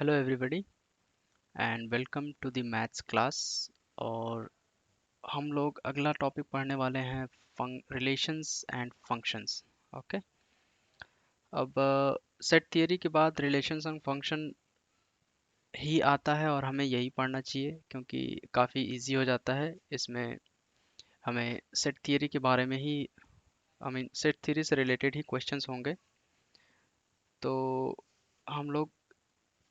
Hello everybody and welcome to the maths class. और हम लोग अगला टॉपिक पढ़ने वाले हैं रिलेशंस एंड फंक्शंस। ओके। अब सेट थियरी के बाद रिलेशंस एंड फंक्शन ही आता है और हमें यही पढ़ना चाहिए क्योंकि काफ़ी इजी हो जाता है इसमें। हमें सेट थियरी के बारे में ही सेट थियरी से रिलेटेड ही क्वेश्चंस होंगे। तो हम लोग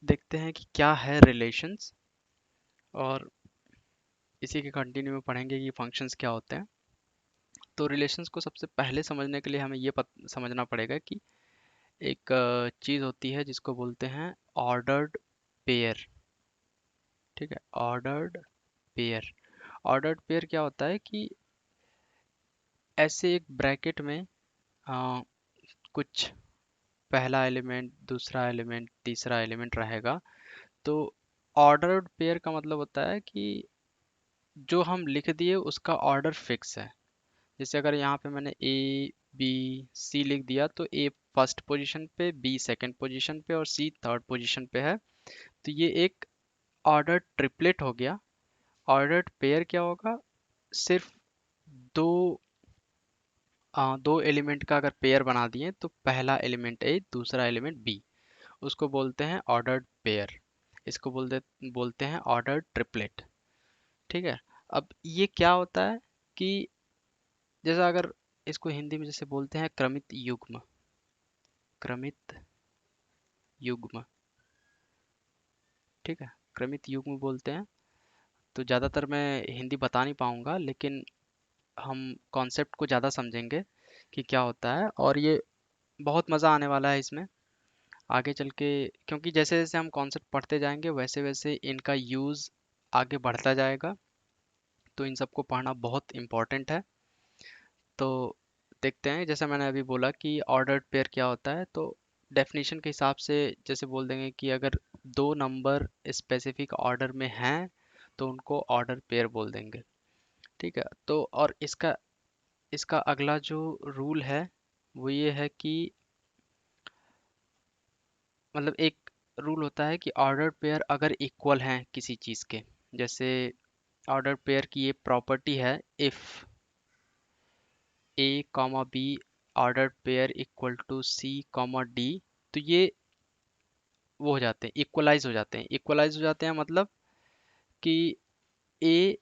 देखते हैं कि क्या है रिलेशंस और इसी के कंटिन्यू में पढ़ेंगे कि फंक्शंस क्या होते हैं। तो रिलेशंस को सबसे पहले समझने के लिए हमें ये समझना पड़ेगा कि एक चीज़ होती है जिसको बोलते हैं ऑर्डर्ड पेयर। ठीक है, ऑर्डर्ड पेयर। ऑर्डर्ड पेयर क्या होता है कि ऐसे एक ब्रैकेट में अ, कुछ पहला एलिमेंट, दूसरा एलिमेंट, तीसरा एलिमेंट रहेगा। तो ऑर्डर्ड पेयर का मतलब होता है कि जो हम लिख दिए उसका ऑर्डर फिक्स है। जैसे अगर यहाँ पे मैंने ए बी सी लिख दिया तो ए फर्स्ट पोजीशन पे, बी सेकंड पोजीशन पे और सी थर्ड पोजीशन पे है। तो ये एक ऑर्डर ट्रिपलेट हो गया। ऑर्डर्ड पेयर क्या होगा? सिर्फ दो दो एलिमेंट का अगर पेयर बना दिए तो पहला एलिमेंट ए, दूसरा एलिमेंट बी, उसको बोलते हैं ऑर्डर्ड पेयर। इसको बोलते हैं ऑर्डर्ड ट्रिपलेट। ठीक है। अब ये क्या होता है कि जैसा अगर इसको हिंदी में जैसे बोलते हैं क्रमित युग्म। क्रमित युग्म। ठीक है, क्रमित युग्म बोलते हैं। तो ज़्यादातर मैं हिंदी बता नहीं पाऊंगा, लेकिन हम कॉन्सेप्ट को ज़्यादा समझेंगे कि क्या होता है। और ये बहुत मज़ा आने वाला है इसमें आगे चल के, क्योंकि जैसे जैसे हम कॉन्सेप्ट पढ़ते जाएंगे वैसे वैसे इनका यूज़ आगे बढ़ता जाएगा। तो इन सबको पढ़ना बहुत इम्पोर्टेंट है। तो देखते हैं, जैसे मैंने अभी बोला कि ऑर्डर्ड पेयर क्या होता है। तो डेफिनेशन के हिसाब से जैसे बोल देंगे कि अगर दो नंबर स्पेसिफिक ऑर्डर में हैं तो उनको ऑर्डर पेयर बोल देंगे। ठीक है। तो और इसका इसका अगला जो रूल है वो ये है कि मतलब एक रूल होता है कि ऑर्डर पेयर अगर इक्वल हैं किसी चीज़ के, जैसे ऑर्डर पेयर की ये प्रॉपर्टी है, if a comma b order pair equal to c comma d, तो ये वो हो जाते हैं, इक्वलाइज हो जाते हैं। इक्वलाइज हो जाते हैं मतलब कि ए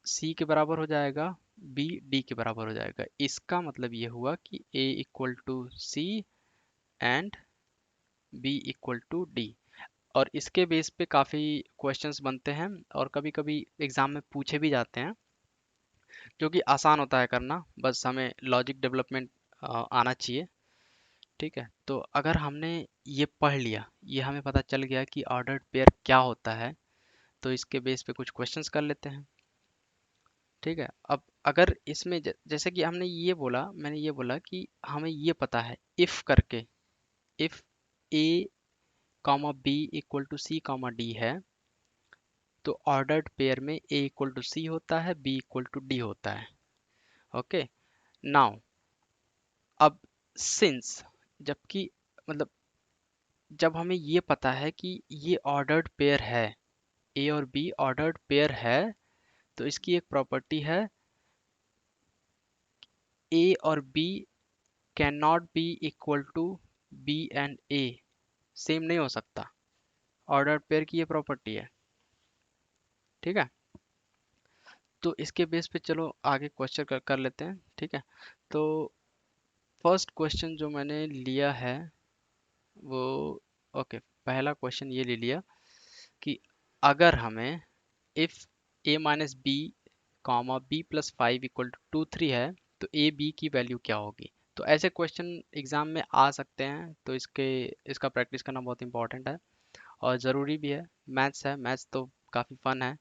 सी के बराबर हो जाएगा, बी डी के बराबर हो जाएगा। इसका मतलब ये हुआ कि A equal to C and B equal to D. और इसके बेस पे काफ़ी क्वेश्चंस बनते हैं और कभी कभी एग्जाम में पूछे भी जाते हैं, जो कि आसान होता है करना, बस हमें लॉजिक डेवलपमेंट आना चाहिए। ठीक है। तो अगर हमने ये पढ़ लिया, ये हमें पता चल गया कि ऑर्डर्ड पेयर क्या होता है, तो इसके बेस पे कुछ क्वेश्चंस कर लेते हैं। ठीक है। अब अगर इसमें जैसे कि हमने ये बोला, मैंने ये बोला कि हमें ये पता है इफ करके, if a comma b equal to c comma d है तो ऑर्डर्ड पेयर में ए इक्वल टू सी होता है, बी इक्वल टू डी होता है। ओके। नाउ अब सिंस, जबकि मतलब जब हमें ये पता है कि ये ऑर्डर्ड पेयर है, ए और बी ऑर्डर्ड पेयर है, तो इसकी एक प्रॉपर्टी है, ए और b can not be equal to b and a, same नहीं हो सकता। ऑर्डर्ड पेयर की ये प्रॉपर्टी है। ठीक है। तो इसके बेस पे चलो आगे क्वेश्चन कर लेते हैं। ठीक है। तो फर्स्ट क्वेश्चन जो मैंने लिया है वो, ओके, पहला क्वेश्चन ये ले लिया कि अगर हमें if a minus b comma b plus five equal to two three है तो ए बी की वैल्यू क्या होगी। तो ऐसे क्वेश्चन एग्जाम में आ सकते हैं, तो इसका प्रैक्टिस करना बहुत इंपॉर्टेंट है और ज़रूरी भी है। मैथ्स है, मैथ्स तो काफ़ी फन है।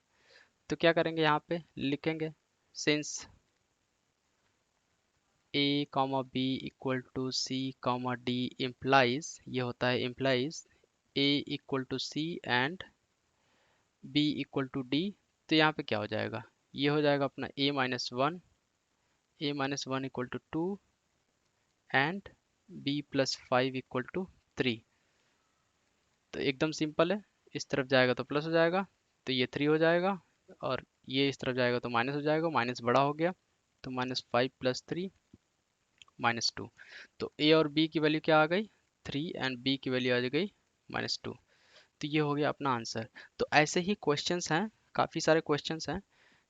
तो क्या करेंगे, यहाँ पे लिखेंगे since a comma b equal to c comma d implies, ये होता है implies a equal to C and B equal to d. तो यहाँ पे क्या हो जाएगा, ये हो जाएगा अपना A minus one equal to two and B plus five equal to three. तो एकदम सिंपल है, इस तरफ जाएगा तो प्लस हो जाएगा, तो ये 3 हो जाएगा, और ये इस तरफ जाएगा तो माइनस हो जाएगा, माइनस बड़ा हो गया, तो -5 + 3 -2। तो ए और बी की वैल्यू क्या आ गई, 3, एंड बी की वैल्यू आ गई -2। तो ये हो गया अपना आंसर। तो ऐसे ही क्वेश्चंस हैं, काफ़ी सारे क्वेश्चंस हैं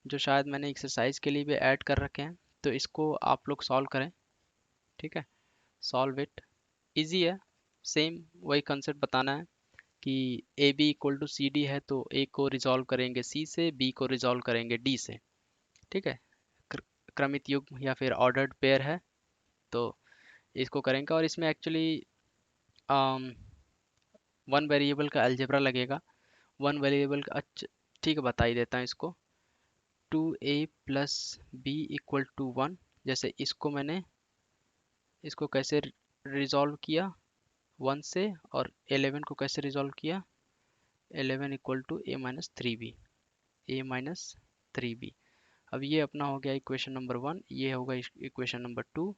जो शायद मैंने एक्सरसाइज के लिए भी ऐड कर रखे हैं, तो इसको आप लोग सॉल्व करें। ठीक है, सॉल्व इट, इजी है, सेम वही कंसेप्ट बताना है कि a b equal to c d है, तो ए को रिजॉल्व करेंगे सी से, बी को रिजॉल्व करेंगे डी से। ठीक है, क्रमित युग्म या फिर ऑर्डर्ड पेयर है, तो इसको करेंगे। और इसमें एक्चुअली वन वेरिएबल का अलजेब्रा लगेगा, वन वेरिएबल का, अच्छा ठीक है बता ही देता हूँ इसको। 2a + b = 1, जैसे इसको मैंने, इसको कैसे रिजॉल्व किया 1 से, और 11 को कैसे रिजॉल्व किया, 11 = a-3b। अब ये अपना हो गया इक्वेशन नंबर 1, ये होगा इक्वेशन नंबर 2।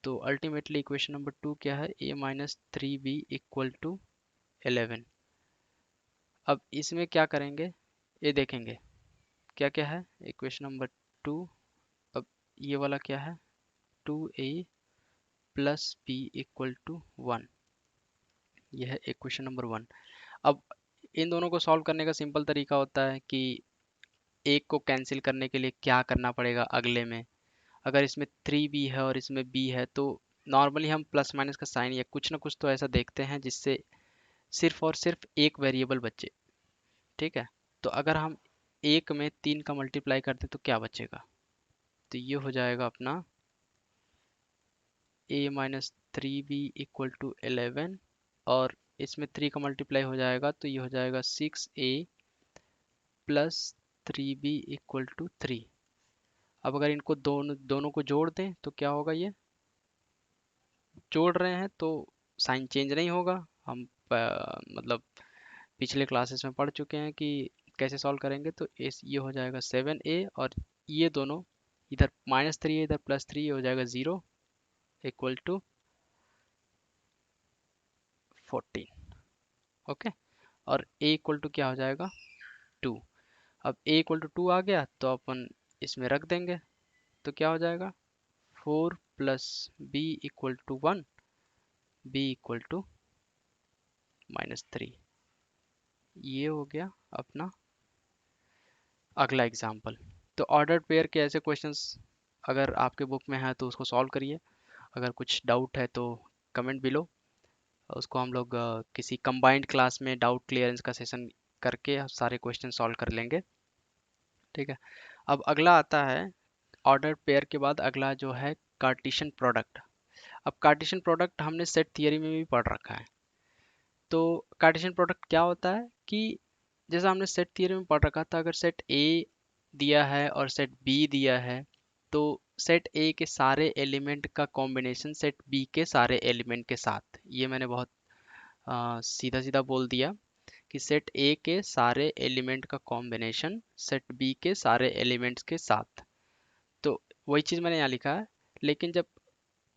तो अल्टीमेटली इक्वेशन नंबर 2 क्या है, a-3b = 11। अब इसमें क्या करेंगे, ये देखेंगे क्या क्या है इक्वेशन नंबर 2। अब ये वाला क्या है, 2a + b = 1, यह है इक्वेशन नंबर 1। अब इन दोनों को सॉल्व करने का सिंपल तरीका होता है कि एक को कैंसिल करने के लिए क्या करना पड़ेगा अगले में। अगर इसमें 3b है और इसमें b है, तो नॉर्मली हम प्लस माइनस का साइन या कुछ ना कुछ तो ऐसा देखते हैं जिससे सिर्फ और सिर्फ एक वेरिएबल बचे। ठीक है, तो अगर हम एक में 3 का मल्टीप्लाई करते तो क्या बचेगा, तो ये हो जाएगा अपना a-3b = 11, और इसमें 3 का मल्टीप्लाई हो जाएगा तो ये हो जाएगा 6a + 3b = 3। अब अगर इनको दोनों दोनों को जोड़ दें तो क्या होगा, ये जोड़ रहे हैं तो साइन चेंज नहीं होगा। हम मतलब पिछले क्लासेस में पढ़ चुके हैं कि कैसे सॉल्व करेंगे। तो इस ये हो जाएगा 7a, और ये दोनों, इधर -3 है इधर +3, हो जाएगा 0 = 14। ओके, और a = क्या हो जाएगा, 2। अब a = 2 आ गया तो अपन इसमें रख देंगे, तो क्या हो जाएगा, 4 + b = 1, b = -3। ये हो गया अपना अगला एग्जाम्पल। तो ऑर्डर्ड पेयर के ऐसे क्वेश्चंस अगर आपके बुक में है तो उसको सॉल्व करिए। अगर कुछ डाउट है तो कमेंट बिलो, उसको हम लोग किसी कंबाइंड क्लास में डाउट क्लियरेंस का सेशन करके सारे क्वेश्चन सॉल्व कर लेंगे। ठीक है, अब अगला आता है ऑर्डर पेयर के बाद अगला जो है कार्टेशियन प्रोडक्ट। अब कार्टेशियन प्रोडक्ट हमने सेट थियरी में भी पढ़ रखा है। तो कार्टेशियन प्रोडक्ट क्या होता है कि जैसा हमने सेट थियरी में पढ़ रखा था, अगर सेट ए दिया है और सेट बी दिया है, तो सेट ए के सारे एलिमेंट का कॉम्बिनेशन सेट बी के सारे एलिमेंट के साथ, ये मैंने बहुत सीधा सीधा बोल दिया कि सेट ए के सारे एलिमेंट का कॉम्बिनेशन सेट बी के सारे एलिमेंट्स के साथ। तो वही चीज़ मैंने यहाँ लिखा है। लेकिन जब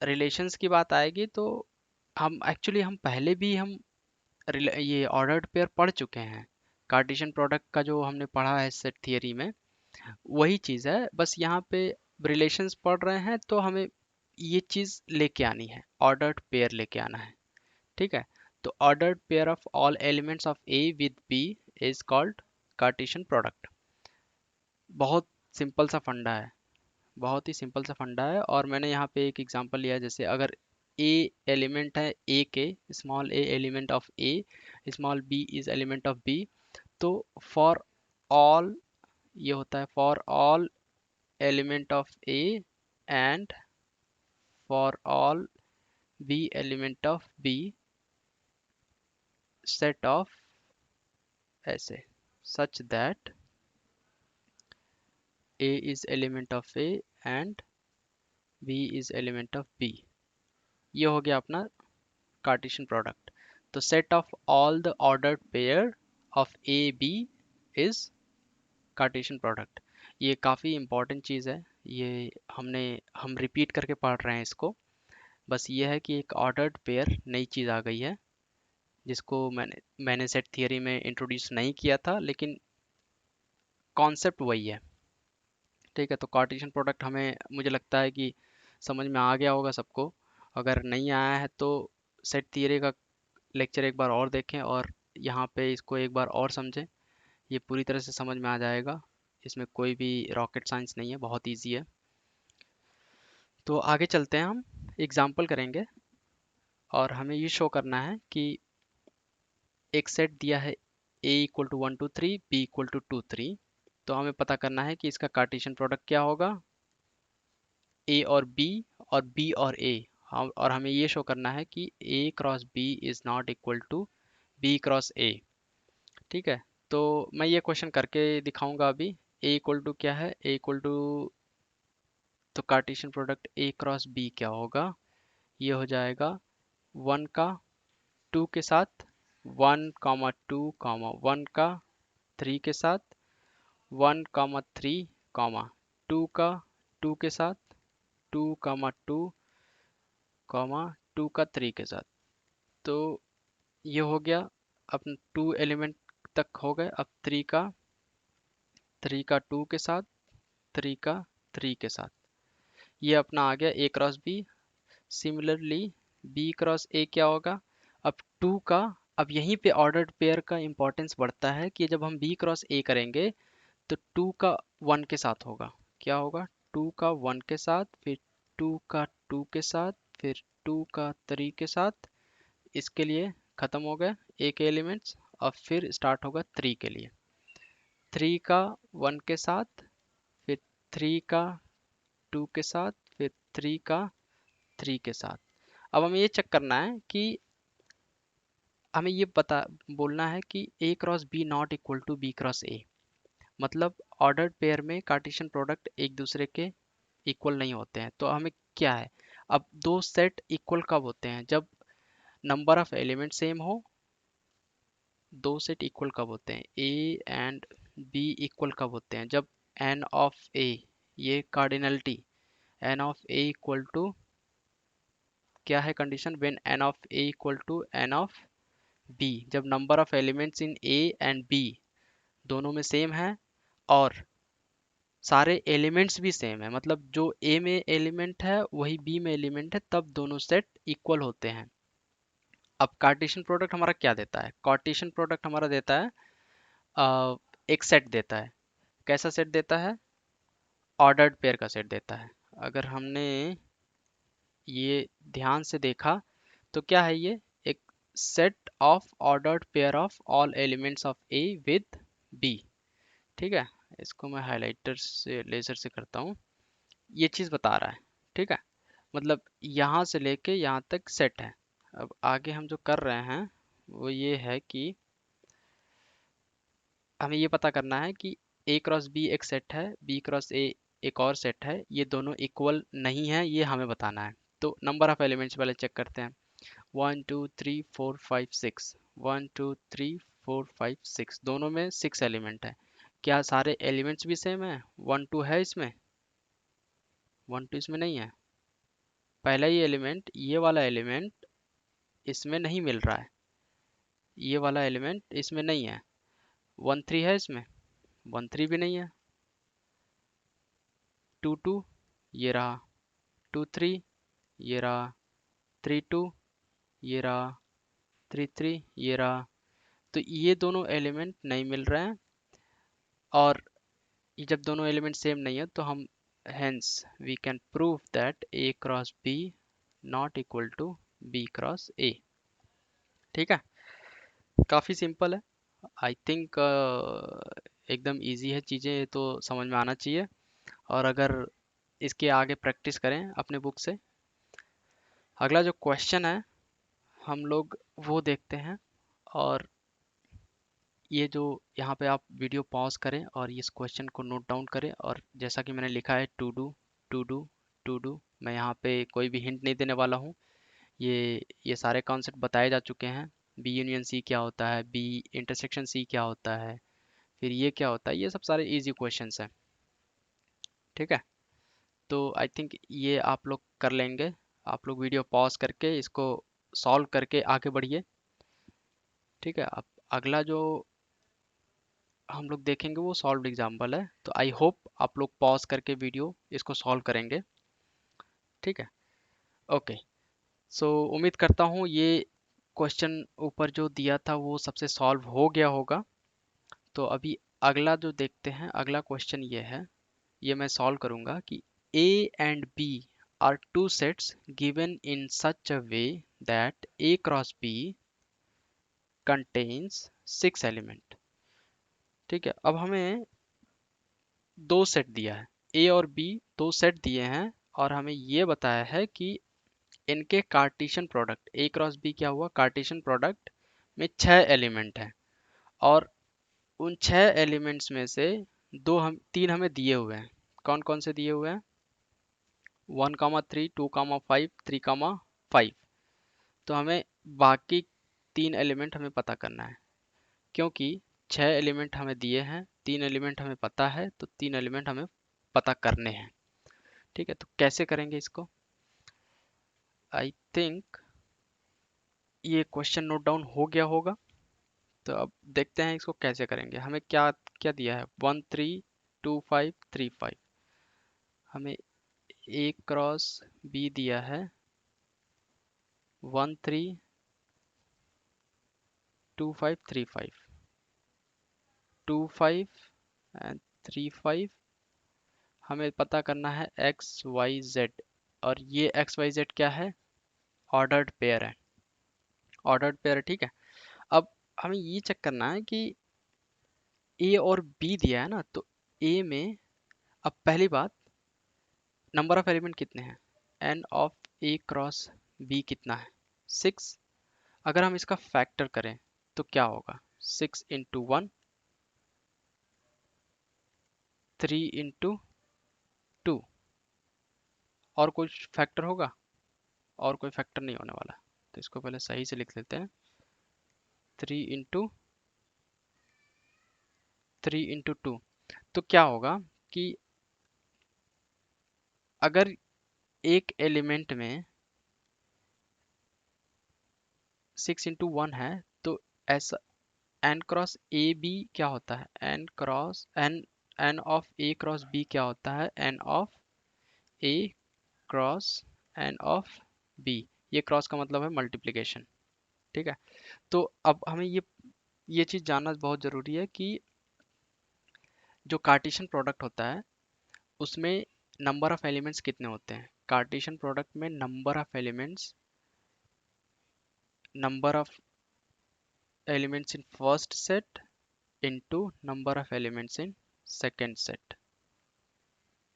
रिलेशंस की बात आएगी तो हम पहले भी हम ये ऑर्डर्ड पेयर पढ़ चुके हैं। कार्टेशियन प्रोडक्ट का जो हमने पढ़ा है सेट थियरी में, वही चीज़ है, बस यहाँ पे रिलेशंस पढ़ रहे हैं तो हमें ये चीज़ लेके आनी है, ऑर्डर्ड पेयर लेके आना है। ठीक है, तो ordered pair of all elements of A with B is called Cartesian product. बहुत सिंपल सा फंडा है, बहुत ही सिंपल सा फंडा है। और मैंने यहाँ पे एक एग्जांपल लिया है, जैसे अगर ए एलिमेंट है ए के, small a element of A, small b is element of B, तो फॉर ऑल, ये होता है for all element of A and for all b element of B, set of ऐसे, such that a is element of A and b is element of B. ये हो गया अपना Cartesian product. तो set of all the ordered pair of A B is Cartesian product. ये काफ़ी important चीज़ है, ये हम रिपीट करके पढ़ रहे हैं इसको। बस ये है कि एक ऑर्डर्ड पेयर नई चीज़ आ गई है, जिसको मैंने सेट थियरी में इंट्रोड्यूस नहीं किया था, लेकिन कॉन्सेप्ट वही है। ठीक है, तो कार्टेशियन प्रोडक्ट हमें मुझे लगता है कि समझ में आ गया होगा सबको। अगर नहीं आया है तो सेट थियरी का लेक्चर एक बार और देखें और यहाँ पे इसको एक बार और समझें। ये पूरी तरह से समझ में आ जाएगा। इसमें कोई भी रॉकेट साइंस नहीं है, बहुत इजी है। तो आगे चलते हैं, हम एग्जाम्पल करेंगे और हमें ये शो करना है कि एक सेट दिया है a equal to 1 2 3, b equal to 2 3। तो हमें पता करना है कि इसका कार्टेशियन प्रोडक्ट क्या होगा, a और b और a। हम और हमें ये शो करना है कि a cross b is not equal to b cross a। ठीक है, तो मैं ये क्वेश्चन करके दिखाऊंगा अभी। a इक्वल टू क्या है, a इक्वल टू, तो Cartesian product a cross b क्या होगा, ये हो जाएगा 1 का 2 के साथ, 1 2 1 का 3 के साथ, 1 3 2 का 2 के साथ, 2 2 का 3 के साथ। तो ये हो गया। अब 2 एलिमेंट तक हो गए। अब 3 का 2 के साथ, 3 का 3 के साथ, ये अपना आ गया a cross b। Similarly b cross a क्या होगा, अब 2 का, अब यहीं पे ऑर्डर्ड पेयर का इंपॉर्टेंस बढ़ता है कि जब हम b क्रॉस a करेंगे तो 2 का 1 के साथ होगा। क्या होगा, 2 का 1 के साथ, फिर 2 का 2 के साथ, फिर 2 का 3 के साथ। इसके लिए खत्म हो गए a के एलिमेंट्स। अब फिर स्टार्ट होगा 3 के लिए, 3 का 1 के साथ, फिर 3 का 2 के साथ, फिर 3 का 3 के साथ। अब हमें ये चेक करना है कि हमें ये बता बोलना है कि a cross b not equal to b cross a। मतलब ऑर्डर्ड पेयर में कार्टेशियन प्रोडक्ट एक दूसरे के इक्वल नहीं होते हैं। तो हमें क्या है, अब दो सेट इक्वल कब होते हैं, जब नंबर ऑफ एलिमेंट सेम हो। दो सेट इक्वल कब होते हैं, ए एंड बी इक्वल कब होते हैं, जब एन ऑफ ए, ये cardinality, n of A equal to, क्या है condition, when n of A equal to n of B, जब number of elements in A and B दोनों में सेम है और सारे एलिमेंट्स भी सेम है। मतलब जो ए में एलिमेंट है वही बी में एलिमेंट है, तब दोनों सेट इक्वल होते हैं। अब कार्टेशियन प्रोडक्ट हमारा क्या देता है, कार्टेशियन प्रोडक्ट हमारा देता है एक सेट देता है। कैसा सेट देता है, ऑर्डर्ड पेयर का सेट देता है। अगर हमने ये ध्यान से देखा तो क्या है ये, एक set of ordered pair of all elements of A with B. ठीक है, इसको मैं हाइलाइटर से लेजर से करता हूँ। ये चीज़ बता रहा है। ठीक है, मतलब यहाँ से लेके यहाँ तक सेट है। अब आगे हम जो कर रहे हैं वो ये है कि हमें ये पता करना है कि ए क्रॉस बी एक सेट है, बी क्रॉस ए एक और सेट है, ये दोनों इक्वल नहीं है, ये हमें बताना है। तो नंबर ऑफ एलिमेंट्स पहले चेक करते हैं। 1 2 3 4 5 6, 1 2 3 4 5 6, दोनों में 6 एलिमेंट है। क्या सारे एलिमेंट्स भी सेम है, 1 2 है इसमें, 1 2 इसमें नहीं है। पहला ही एलिमेंट, ये वाला एलिमेंट इसमें नहीं मिल रहा है, ये वाला एलिमेंट इसमें नहीं है। 1 3 है इसमें, 1 3 भी नहीं है। 2 2 ये रहा, 2 3 ये रहा, 3 2 ये रहा, 3 3 ये रहा। तो ये दोनों एलिमेंट नहीं मिल रहे हैं। और ये जब दोनों एलिमेंट सेम नहीं है तो हम hence we can prove that A cross B not equal to B cross A. ठीक है, काफ़ी सिंपल है। आई थिंक एकदम इजी है चीज़ें, ये तो समझ में आना चाहिए। और अगर इसके आगे प्रैक्टिस करें अपने बुक से। अगला जो क्वेश्चन है हम लोग वो देखते हैं। और ये जो यहाँ पे आप वीडियो पॉज करें और इस क्वेश्चन को नोट डाउन करें, और जैसा कि मैंने लिखा है to do to do to do, मैं यहाँ पे कोई भी हिंट नहीं देने वाला हूँ। ये सारे कॉन्सेप्ट बताए जा चुके हैं। बी यूनियन सी क्या होता है, बी इंटरसेक्शन सी क्या होता है, फिर ये क्या होता है, ये सब सारे इजी क्वेश्चंस हैं। ठीक है, तो आई थिंक ये आप लोग कर लेंगे। आप लोग वीडियो पॉज करके इसको सॉल्व करके आगे बढ़िए। ठीक है, अब अगला जो हम लोग देखेंगे वो सॉल्व्ड एग्जाम्पल है, तो आई होप आप लोग पॉज करके वीडियो इसको सॉल्व करेंगे। ठीक है, ओके। सो उम्मीद करता हूँ ये क्वेश्चन ऊपर जो दिया था वो सबसे सॉल्व हो गया होगा। तो अभी अगला जो देखते हैं, अगला क्वेश्चन ये है, ये मैं सॉल्व करूंगा कि A and B are two sets given in such a way that A cross B contains 6 element. ठीक है, अब हमें दो सेट दिया है, ए और बी दो सेट दिए हैं, और हमें ये बताया है कि इनके Cartesian product A cross B क्या हुआ, कार्टेशियन प्रोडक्ट में 6 एलिमेंट हैं, और उन 6 एलिमेंट्स में से तीन हमें दिए हुए हैं। कौन कौन से दिए हुए हैं? 1,3, 2,5, 3,5। तो हमें बाकी 3 एलिमेंट हमें पता करना है, क्योंकि 6 एलिमेंट हमें दिए हैं, 3 एलिमेंट हमें पता है, तो 3 एलिमेंट हमें पता करने हैं। ठीक है, तो कैसे करेंगे इसको? आई थिंक ये क्वेश्चन नोट डाउन हो गया होगा। तो अब देखते हैं इसको कैसे करेंगे। हमें क्या क्या दिया है? 1, 3, 2, 5, 3, 5। हमें ए क्रॉस बी दिया है 1, 3, 2, 5, 3, 5, 2, 5 एंड 3, 5। हमें पता करना है एक्स वाई जेड, और ये एक्स वाई जेड क्या है? ऑर्डर्ड पेयर है, ऑर्डर्ड पेयर। ठीक है, अब हमें ये चेक करना है कि ए और बी दिया है ना, तो ए में, अब पहली बात, नंबर ऑफ एलिमेंट कितने हैं? N of A cross B कितना है? 6। अगर हम इसका फैक्टर करें तो क्या होगा? 6 × 1, 3 × 2। और कुछ फैक्टर होगा? और कोई फैक्टर नहीं होने वाला, तो इसको पहले सही से लिख लेते हैं। 3 × 2। तो क्या होगा कि अगर एक एलिमेंट में 6 × 1 है, तो ऐसा एन क्रॉस ए बी क्या होता है? N of A cross B क्या होता है? N of A cross n of B. ये क्रॉस का मतलब है मल्टीप्लिकेशन। ठीक है, तो अब हमें ये चीज जानना बहुत जरूरी है कि जो कार्टेशियन प्रोडक्ट होता है उसमें नंबर ऑफ एलिमेंट्स कितने होते हैं। कार्टेशियन प्रोडक्ट में number of elements in first set into number of elements in second set,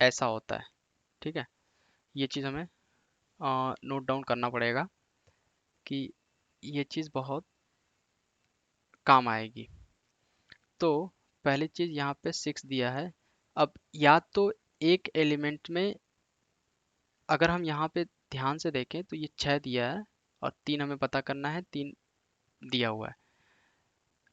ऐसा होता है। ठीक है, ये चीज़ हमें नोट डाउन करना पड़ेगा कि ये चीज़ बहुत काम आएगी। तो पहली चीज़ यहाँ पे 6 दिया है। अब या तो एक एलिमेंट में, अगर हम यहाँ पे ध्यान से देखें तो ये 6 दिया है, और 3 हमें पता करना है, 3 दिया हुआ है।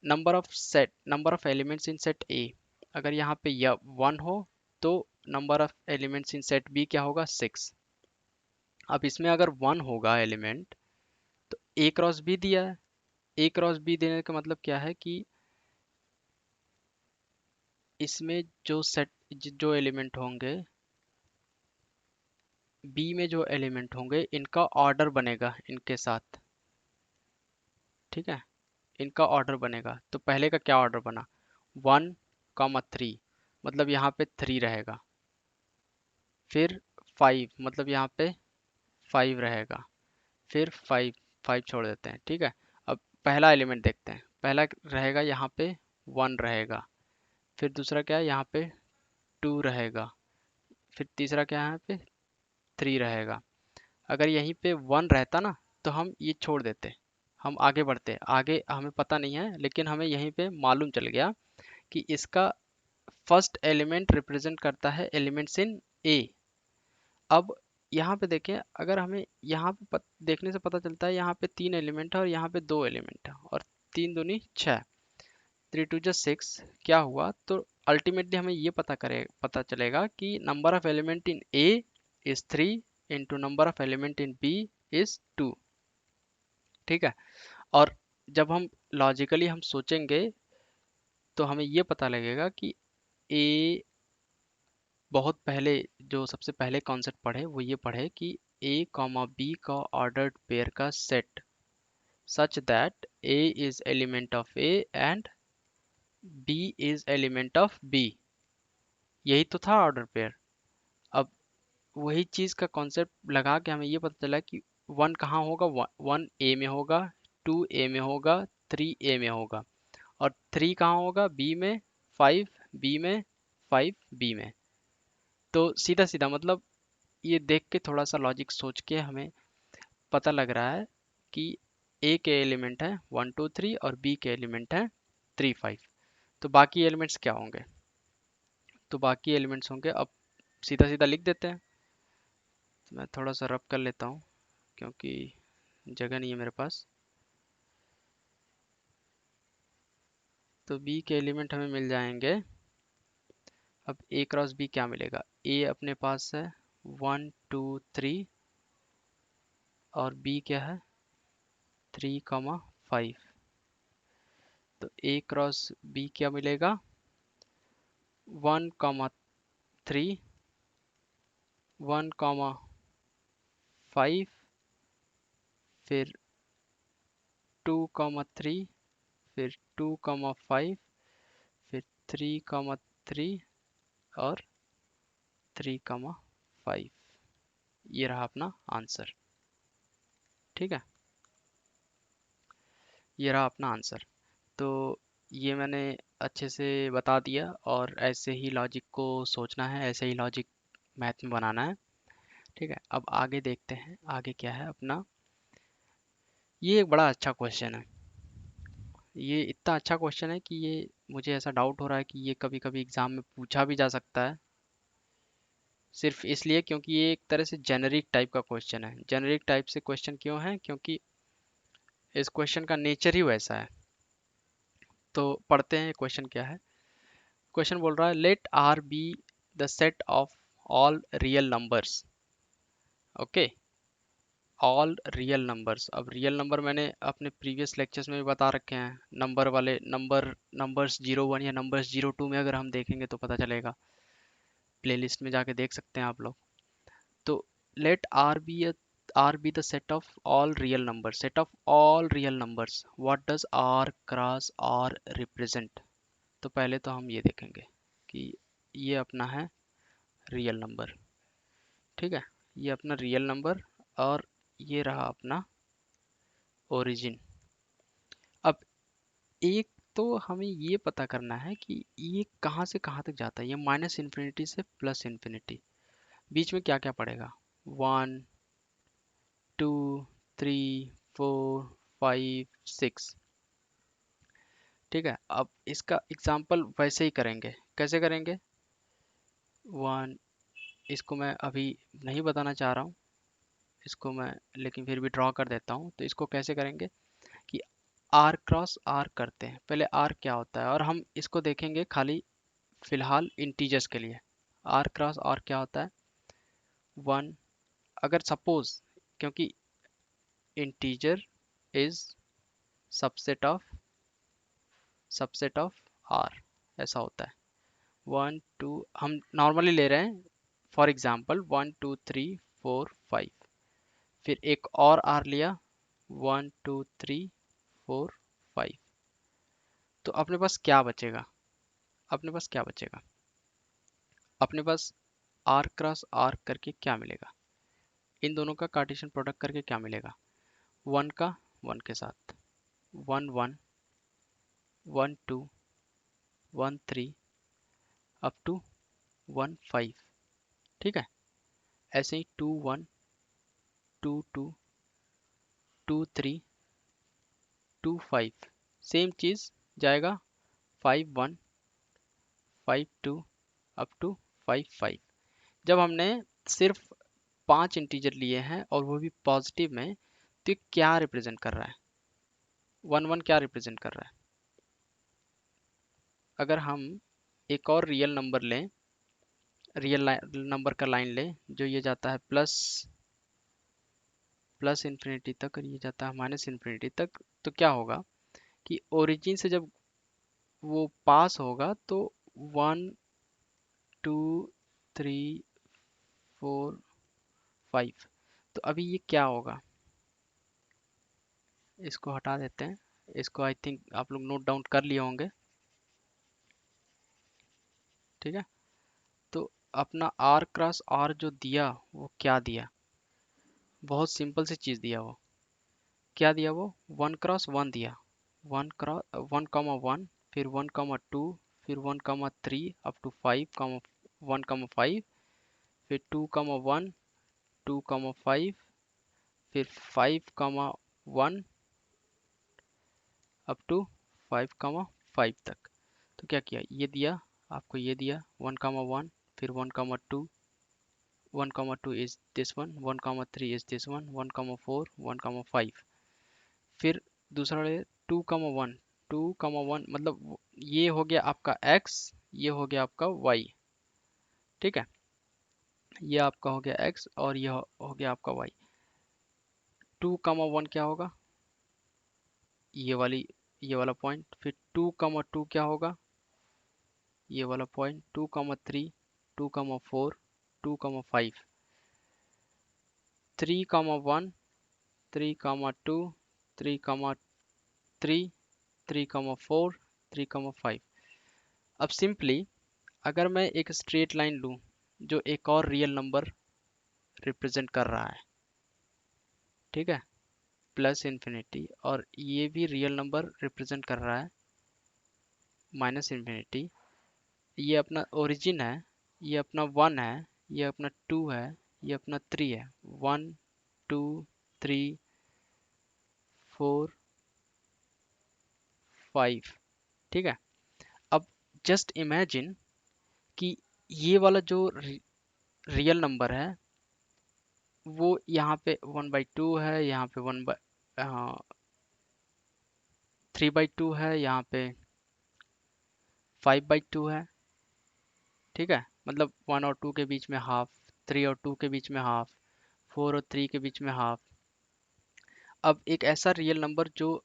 Number of elements in set A, अगर यहाँ पे या 1 हो, तो number of elements in set B क्या होगा? 6। अब इसमें अगर 1 होगा एलिमेंट, तो ए क्रॉस बी दिया है। ए क्रॉस बी देने का मतलब क्या है कि इसमें जो एलिमेंट होंगे, बी में जो एलिमेंट होंगे, इनका ऑर्डर बनेगा इनके साथ। ठीक है, इनका ऑर्डर बनेगा। तो पहले का क्या ऑर्डर बना? 1, 3, मतलब यहाँ पे 3 रहेगा। फिर 5, मतलब यहाँ पे 5 रहेगा। फिर 5, 5 छोड़ देते हैं। ठीक है, अब पहला एलिमेंट देखते हैं। पहला रहेगा यहाँ पे 1 रहेगा। फिर दूसरा क्या है? यहाँ पे 2 रहेगा। फिर तीसरा क्या है? यहाँ पे 3 रहेगा। अगर यहीं पे 1 रहता ना, तो हम ये छोड़ देते, हम आगे बढ़ते। आगे हमें पता नहीं है, लेकिन हमें यहीं पे मालूम चल गया कि इसका फर्स्ट एलिमेंट रिप्रेजेंट करता है एलिमेंट्स इन ए। अब यहाँ पे देखें, अगर हमें यहाँ पे देखने से पता चलता है यहाँ पे 3 एलिमेंट है और यहाँ पे 2 एलिमेंट है, और 3 दूनी 6, 3 × 2 = 6। क्या हुआ? तो अल्टीमेटली हमें ये पता चलेगा कि number of element in A is 3 into number of element in B is 2। ठीक है, और जब हम लॉजिकली हम सोचेंगे तो हमें ये पता लगेगा कि ए, बहुत पहले जो सबसे पहले कॉन्सेप्ट पढ़े वो ये पढ़े कि ए कॉमा बी का ऑर्डर्ड पेयर का set such that a is element of A and b is element of B. यही तो था ऑर्डर पेयर। अब वही चीज का कॉन्सेप्ट लगा के हमें ये पता चला कि वन कहाँ होगा, वन ए में होगा, टू ए में होगा, थ्री ए में होगा, और थ्री कहाँ होगा, बी में, फाइव बी में, फाइव बी में। तो सीधा सीधा मतलब ये देख के थोड़ा सा लॉजिक सोच के हमें पता लग रहा है कि ए के एलिमेंट है वन टू थ्री और बी के एलिमेंट है थ्री फाइव। तो बाकी एलिमेंट्स क्या होंगे? तो बाकी एलिमेंट्स होंगे, अब सीधा सीधा लिख देते हैं। तो मैं थोड़ा सा रब कर लेता हूँ क्योंकि जगह नहीं है मेरे पास। तो बी के एलिमेंट हमें मिल जाएंगे। अब ए क्रॉस बी क्या मिलेगा? ए अपने पास है वन टू थ्री और बी क्या है थ्री कॉमा फाइव। तो ए क्रॉस बी क्या मिलेगा? One comma three, one comma five, फिर टू कॉमा थ्री, फिर टू कॉमा फाइव, फिर थ्री कॉमा थ्री और थ्री कॉमा फाइव। ये रहा अपना आंसर। ठीक है, ये रहा अपना आंसर। तो ये मैंने अच्छे से बता दिया, और ऐसे ही लॉजिक को सोचना है, ऐसे ही लॉजिक मैथ में बनाना है। ठीक है, अब आगे देखते हैं आगे क्या है अपना। ये एक बड़ा अच्छा क्वेश्चन है। ये इतना अच्छा क्वेश्चन है कि ये मुझे ऐसा डाउट हो रहा है कि ये कभी कभी एग्जाम में पूछा भी जा सकता है। सिर्फ इसलिए क्योंकि ये एक तरह से जेनरिक टाइप का क्वेश्चन है। जेनरिक टाइप से क्वेश्चन क्यों है? क्योंकि इस क्वेश्चन का नेचर ही वैसा है। तो पढ़ते हैं क्वेश्चन क्या है। क्वेश्चन बोल रहा है let R be the set of all real numbers. Okay, all real numbers. अब रियल नंबर मैंने अपने प्रीवियस लेक्चर्स में भी बता रखे हैं। नंबर वाले नंबर्स जीरो वन या नंबर्स जीरो टू में अगर हम देखेंगे तो पता चलेगा। प्लेलिस्ट में जाके देख सकते हैं आप लोग। तो let R be the set of all real numbers. Set of all real numbers, what does R cross R represent? तो पहले तो हम ये देखेंगे कि ये अपना है रियल नंबर। ठीक है, ये अपना रियल नंबर, और ये रहा अपना ओरिजिन। अब एक तो हमें ये पता करना है कि ये कहाँ से कहाँ तक जाता है। ये माइनस इन्फिनिटी से प्लस इन्फिनिटी, बीच में क्या क्या पड़ेगा? One, two, three, four, five, six. ठीक है, अब इसका एग्जाम्पल वैसे ही करेंगे। कैसे करेंगे? वन, इसको मैं अभी नहीं बताना चाह रहा हूँ, इसको मैं लेकिन फिर भी ड्रॉ कर देता हूँ। तो इसको कैसे करेंगे कि आर क्रॉस आर करते हैं। पहले आर क्या होता है, और हम इसको देखेंगे खाली फिलहाल इंटीजर्स के लिए। आर क्रॉस आर क्या होता है? वन, अगर सपोज, क्योंकि integer is subset of R, ऐसा होता है। वन टू हम नॉर्मली ले रहे हैं, for example one two three four five, फिर एक और आर लिया, one two three four five. तो अपने पास क्या बचेगा? अपने पास क्या बचेगा? अपने पास आर क्रॉस आर करके क्या मिलेगा? इन दोनों का कार्टेशियन प्रोडक्ट करके क्या मिलेगा? वन का वन के साथ, one one, one two, one three, up to one five. ठीक है, ऐसे ही two one, two two, two three, two five. Same चीज जाएगा, five one, five two, up to five five. जब हमने सिर्फ पांच इंटीजर लिए हैं और वो भी पॉजिटिव में, तो ये क्या रिप्रेजेंट कर रहा है? वन वन क्या रिप्रेजेंट कर रहा है? अगर हम एक और रियल नंबर लें, रियल नंबर का लाइन लें, जो ये जाता है प्लस प्लस इन्फिनिटी तक और ये जाता है माइनस इन्फिनिटी तक, तो क्या होगा कि ओरिजिन से जब वो पास होगा तो 1 2 3 4 5। तो अभी ये क्या होगा, इसको हटा देते हैं। इसको आई थिंक आप लोग नोट डाउन कर लिए होंगे। ठीक है, तो अपना आर क्रॉस आर जो दिया वो क्या दिया, बहुत सिंपल सी चीज़ दिया। वो क्या दिया, वो 1 क्रॉस 1 दिया। 1 1 1, फिर 1 2, फिर 1 3 अप टू 5 1 5, फिर 2 1 2 5, फिर 5 1 अप टू 5 5 तक। तो क्या किया, ये दिया आपको, ये दिया 1 1, फिर 1 2, 1 2 is this one, 1 3 is this one, 1 4 1 5। फिर दूसरा ले 2 1, 2 1 मतलब ये हो गया आपका x, ये हो गया आपका y। ठीक है, ये आपका हो गया x और ये हो गया आपका y। 2 1 क्या होगा, ये वाला पॉइंट। फिर 2 2 क्या होगा, ये वाला पॉइंट। 2 3 2 4 2 5। 3 1 3 2 3 3 3 4 3 5। अब सिंपली अगर मैं एक स्ट्रेट लाइन लूं जो एक और रियल नंबर रिप्रेजेंट कर रहा है, ठीक है, प्लस इन्फिनिटी, और ये भी रियल नंबर रिप्रेजेंट कर रहा है माइनस इन्फिनिटी। ये अपना ओरिजिन है, ये अपना 1 है, ये अपना 2 है, ये अपना 3 है। 1 2 3 4 5। ठीक है, अब जस्ट इमेजिन कि ये वाला जो रियल नंबर है वो यहाँ पे 1/2 है, यहाँ पे 3/2 है, यहाँ पे 5/2 है। ठीक है, मतलब 1 और 2 के बीच में हाफ, 3 और 2 के बीच में हाफ, 4 और 3 के बीच में हाफ। अब एक ऐसा रियल नंबर जो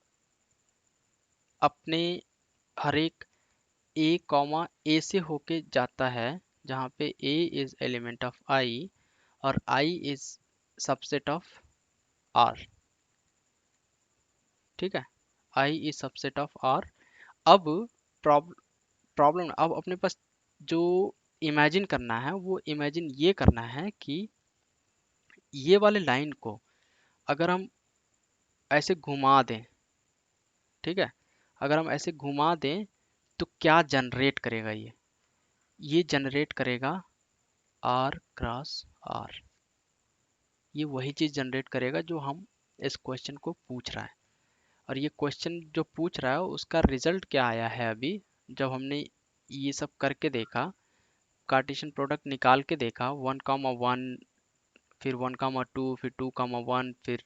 अपने हर एक a से होके जाता है, जहाँ पे a is element of i और i is subset of r। ठीक है, i is subset of r। अब प्रॉब्लम, अब अपने पास जो इमेजिन करना है वो इमेजिन ये करना है कि ये वाले लाइन को अगर हम ऐसे घुमा दें, ठीक है, अगर हम ऐसे घुमा दें तो क्या जनरेट करेगा, ये जनरेट करेगा आर क्रॉस आर। ये वही चीज़ जनरेट करेगा जो हम इस क्वेश्चन को पूछ रहा है। और ये क्वेश्चन जो पूछ रहा है उसका रिजल्ट क्या आया है अभी, जब हमने ये सब करके देखा, कार्टेशियन प्रोडक्ट निकाल के देखा, 1 1, फिर 1 2, फिर 2 1, फिर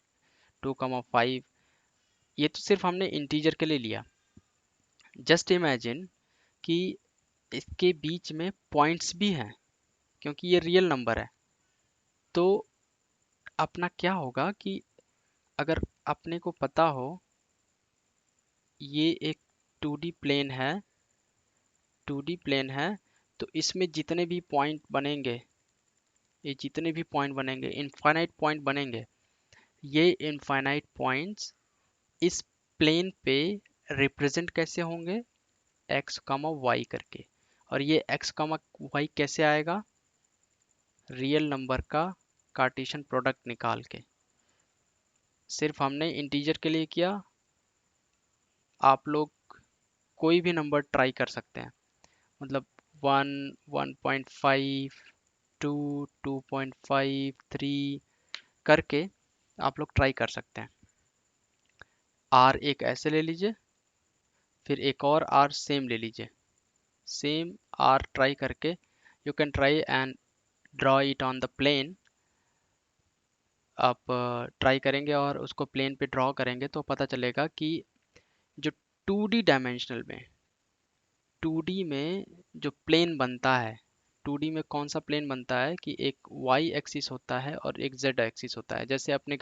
2 5। ये तो सिर्फ हमने इंटीजर के लिए लिया। जस्ट इमेजिन कि इसके बीच में पॉइंट्स भी हैं, क्योंकि ये रियल नंबर है। तो अपना क्या होगा कि अगर अपने को पता हो ये एक 2D प्लेन है, 2D प्लेन है, तो इसमें जितने भी पॉइंट बनेंगे, ये जितने भी पॉइंट बनेंगे, इनफाइनाइट पॉइंट बनेंगे, ये इनफाइनाइट पॉइंट्स इस प्लेन पे रिप्रेजेंट कैसे होंगे, एक्स कामा वाई करके। और ये एक्स कामा वाई कैसे आएगा, रियल नंबर का कार्टेशियन प्रोडक्ट निकाल के। सिर्फ हमने इंटीजर के लिए किया, आप लोग कोई भी नंबर ट्राई कर सकते हैं, मतलब 1 1.5 2 2.5 3 करके आप लोग ट्राई कर सकते हैं। आर एक ऐसे ले लीजिए, फिर एक और आर सेम ले लीजिए, सेम आर ट्राई करके you can try and draw it on the plane. आप ट्राई करेंगे और उसको प्लेन पे ड्रॉ करेंगे तो पता चलेगा कि जो 2D डायमेंशनल में, 2D में जो प्लेन बनता है, 2D में कौन सा प्लेन बनता है कि एक y एक्सिस होता है और एक z एक्सिस होता है। जैसे अपने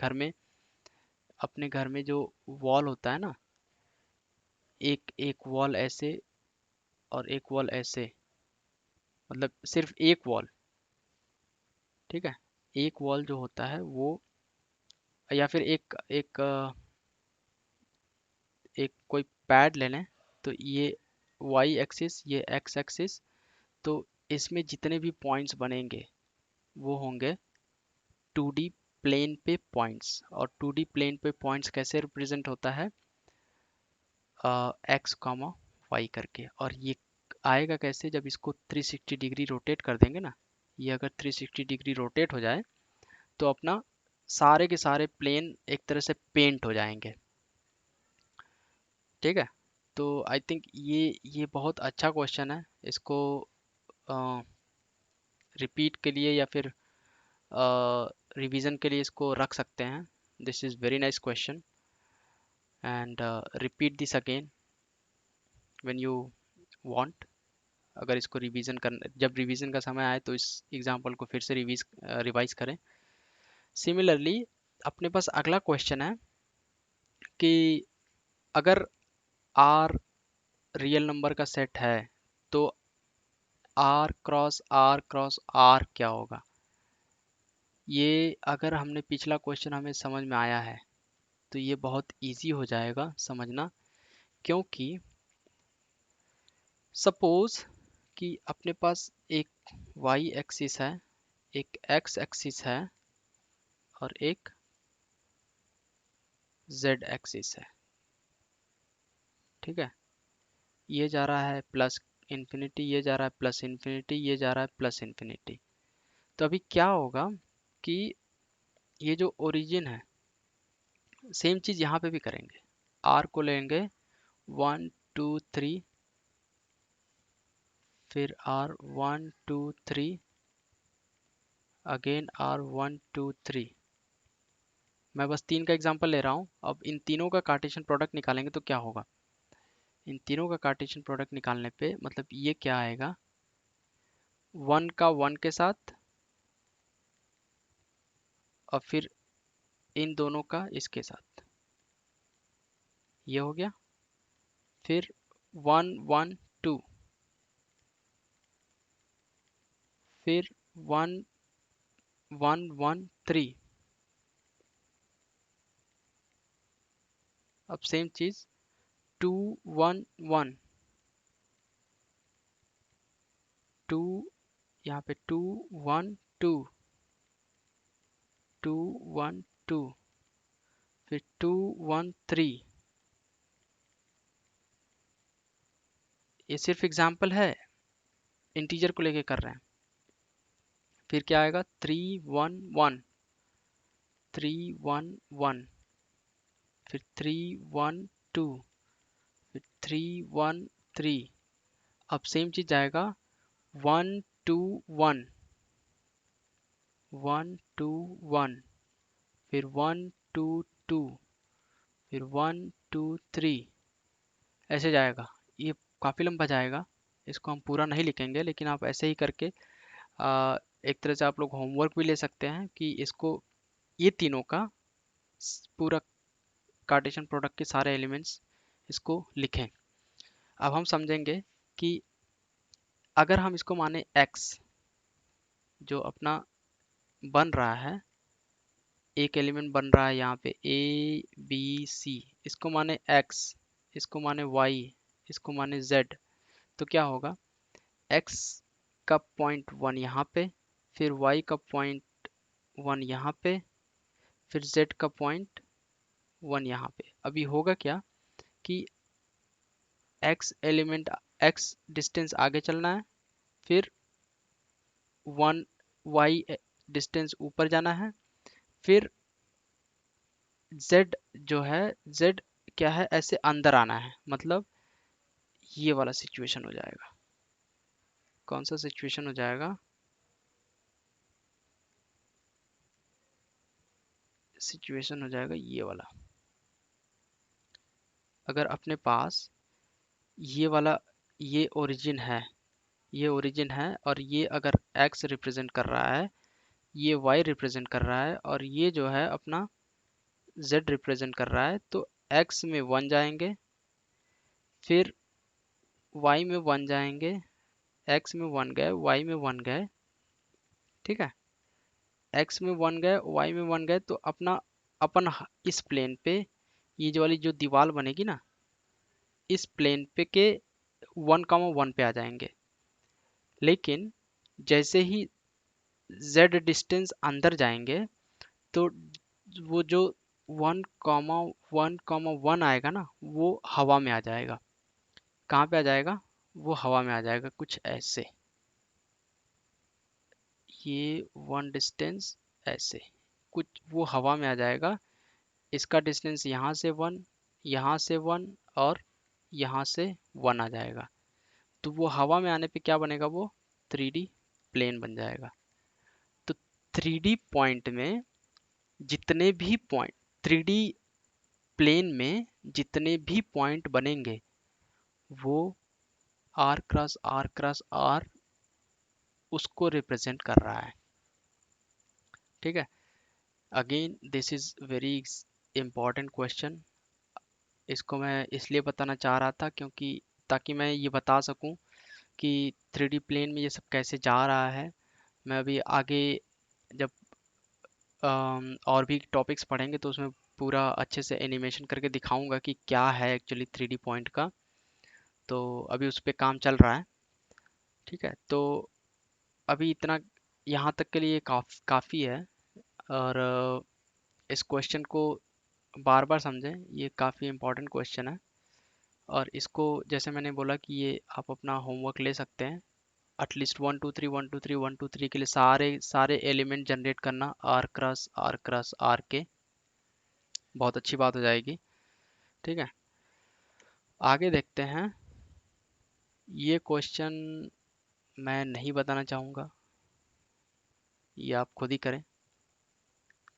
घर में जो वॉल होता है ना, एक एक वॉल ऐसे और एक वॉल ऐसे, मतलब सिर्फ एक वॉल, ठीक है। एक वॉल जो होता है वो, या फिर एक एक एक कोई पैड ले लें, तो ये वाई एक्सिस, ये एक्स एक्सिस, तो इसमें जितने भी पॉइंट्स बनेंगे वो होंगे 2D प्लेन पे पॉइंट्स। और 2D प्लेन पे पॉइंट्स कैसे रिप्रेजेंट होता है, एक्स कॉमा वाई करके। और ये आएगा कैसे, जब इसको 360 डिग्री रोटेट कर देंगे ना, ये अगर 360 डिग्री रोटेट हो जाए तो अपना सारे के सारे प्लेन एक तरह से पेंट हो जाएंगे, ठीक है। तो आई थिंक ये बहुत अच्छा क्वेश्चन है। इसको रिपीट के लिए या फिर रिवीजन के लिए इसको रख सकते हैं। This is very nice question, and repeat this again when you want. अगर इसको रिवीजन कर, जब रिवीजन का समय आए तो इस एग्जाम्पल को फिर से रिवाइज करें। सिमिलरली अपने पास अगला क्वेश्चन है कि अगर आर रियल नंबर का सेट है तो आर क्रॉस आर क्या होगा। ये अगर हमने पिछला क्वेश्चन हमें समझ में आया है तो ये बहुत इजी हो जाएगा समझना, क्योंकि सपोज कि अपने पास एक वाई एक्सिस है, एक एक्स एक्सिस है और एक जेड एक्सिस है, ठीक है। ये जा रहा है प्लस इन्फिनिटी, ये जा रहा है प्लस इन्फिनिटी, ये जा रहा है प्लस इन्फिनिटी। तो अभी क्या होगा कि ये जो ओरिजिन है, सेम चीज यहाँ पे भी करेंगे। आर को लेंगे 1 2 3, फिर आर 1 2 3, अगेन आर 1 2 3। मैं बस तीन का एग्जांपल ले रहा हूँ। अब इन तीनों का कार्टेशियन प्रोडक्ट निकालेंगे तो क्या होगा, इन तीनों का कार्टेशियन प्रोडक्ट निकालने पे मतलब ये क्या आएगा, वन का वन के साथ और फिर इन दोनों का इसके साथ, ये हो गया। फिर 1 1 2, फिर 1 1 1 3। अब सेम चीज 2 1 1, 2, यहाँ पे 2 1 2, 2 1 2, फिर 2 1 3। ये सिर्फ एग्जाम्पल है, इंटीजर को लेके कर रहे हैं। फिर क्या आएगा 3 1 1, 3 1 1, फिर 3 1 2, फिर 3 1 3। अब सेम चीज आएगा 1 2 1, 1 2 1, फिर 1 2 2, फिर 1 2 3, ऐसे जाएगा। ये काफी लंबा जाएगा, इसको हम पूरा नहीं लिखेंगे, लेकिन आप ऐसे ही करके एक तरह से आप लोग होमवर्क भी ले सकते हैं कि इसको, ये तीनों का पूरा कार्टेशियन प्रोडक्ट के सारे एलिमेंट्स इसको लिखें। अब हम समझेंगे कि अगर हम इसको माने x, जो अपना बन रहा है, एक एलिमेंट बन रहा है यहाँ पे A B C, इसको माने x, इसको माने y, इसको माने z, तो क्या होगा, x का पॉइंट 1 यहाँ पे, फिर y का पॉइंट 1 यहाँ पे, फिर z का पॉइंट 1 यहाँ पे। अभी होगा क्या कि x एलिमेंट, x डिस्टेंस आगे चलना है, फिर 1 y डिस्टेंस ऊपर जाना है, फिर z जो है, z क्या है, ऐसे अंदर आना है। मतलब ये वाला सिचुएशन हो जाएगा। कौन सा सिचुएशन हो जाएगा, सिचुएशन हो जाएगा ये वाला। अगर अपने पास ये वाला, ये ओरिजिन है, ये ओरिजिन है, और ये अगर x रिप्रेजेंट कर रहा है, ये y रिप्रेजेंट कर रहा है, और ये जो है अपना z रिप्रेजेंट कर रहा है, तो x में 1 जाएंगे, फिर y में 1 जाएंगे, x में 1 गए, y में 1 गए, ठीक है। x में 1 गए, y में 1 गए, तो अपन इस प्लेन पे ये जो वाली जो दीवार बनेगी ना, इस प्लेन पे के 1,1 पे आ जाएंगे। लेकिन जैसे ही z डिस्टेंस अंदर जाएंगे तो वो जो 1,1,1 आएगा ना, वो हवा में आ जाएगा। कहाँ पे आ जाएगा? वो हवा में आ जाएगा, कुछ ऐसे। ये 1 डिस्टेंस ऐसे कुछ वो हवा में आ जाएगा। इसका डिस्टेंस यहाँ से 1, यहाँ से 1 और यहाँ से 1 आ जाएगा। तो वो हवा में आने पे क्या बनेगा? वो 3D प्लेन बन जाएगा। तो 3D पॉइंट में जितने भी पॉइंट 3D प्लेन में जितने भी पॉइंट बनेंगे वो r cross r cross r उसको रिप्रेजेंट कर रहा है, ठीक है। Again this is very important question. इसको मैं इसलिए बताना चाह रहा था क्योंकि ताकि मैं ये बता सकूं कि 3D प्लेन में ये सब कैसे जा रहा है। मैं अभी आगे जब और भी टॉपिक्स पढ़ेंगे तो उसमें पूरा अच्छे से एनिमेशन करके दिखाऊंगा कि क्या है एक्चुअली 3D पॉइंट का। तो अभी उस पर काम चल रहा है, ठीक है। तो अभी इतना यहाँ तक के लिए काफ़ी है। और इस क्वेश्चन को बार बार समझें, ये काफ़ी इम्पोर्टेंट क्वेश्चन है। और इसको जैसे मैंने बोला कि ये आप अपना होमवर्क ले सकते हैं। एटलीस्ट 1 2 3 1 2 3 1 2 3 के लिए सारे सारे एलिमेंट जनरेट करना आर क्रॉस आर के, बहुत अच्छी बात हो जाएगी, ठीक है। आगे देखते हैं। ये क्वेश्चन मैं नहीं बताना चाहूँगा, ये आप खुद ही करें।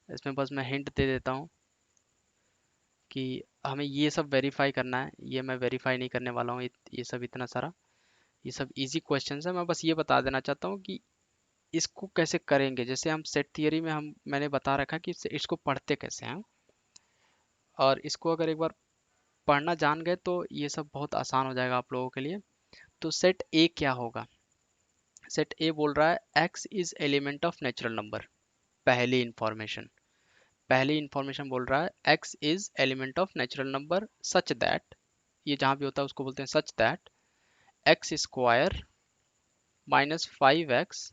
इसमें बस मैं हिंट दे देता हूँ कि हमें ये सब वेरीफाई करना है। ये मैं वेरीफाई नहीं करने वाला हूँ, ये सब इतना सारा, ये सब इजी क्वेश्चंस है। मैं बस ये बता देना चाहता हूँ कि इसको कैसे करेंगे। जैसे हम सेट थियरी में मैंने बता रखा कि इसको पढ़ते कैसे हैं, और इसको अगर एक बार पढ़ना जान गए तो ये सब बहुत आसान हो जाएगा आप लोगों के लिए। तो सेट ए क्या होगा? सेट ए बोल रहा है x is element of natural number. पहली इंफॉर्मेशन बोल रहा है x is element of natural number such that, ये जहां भी होता है उसको बोलते हैं such that x square -5x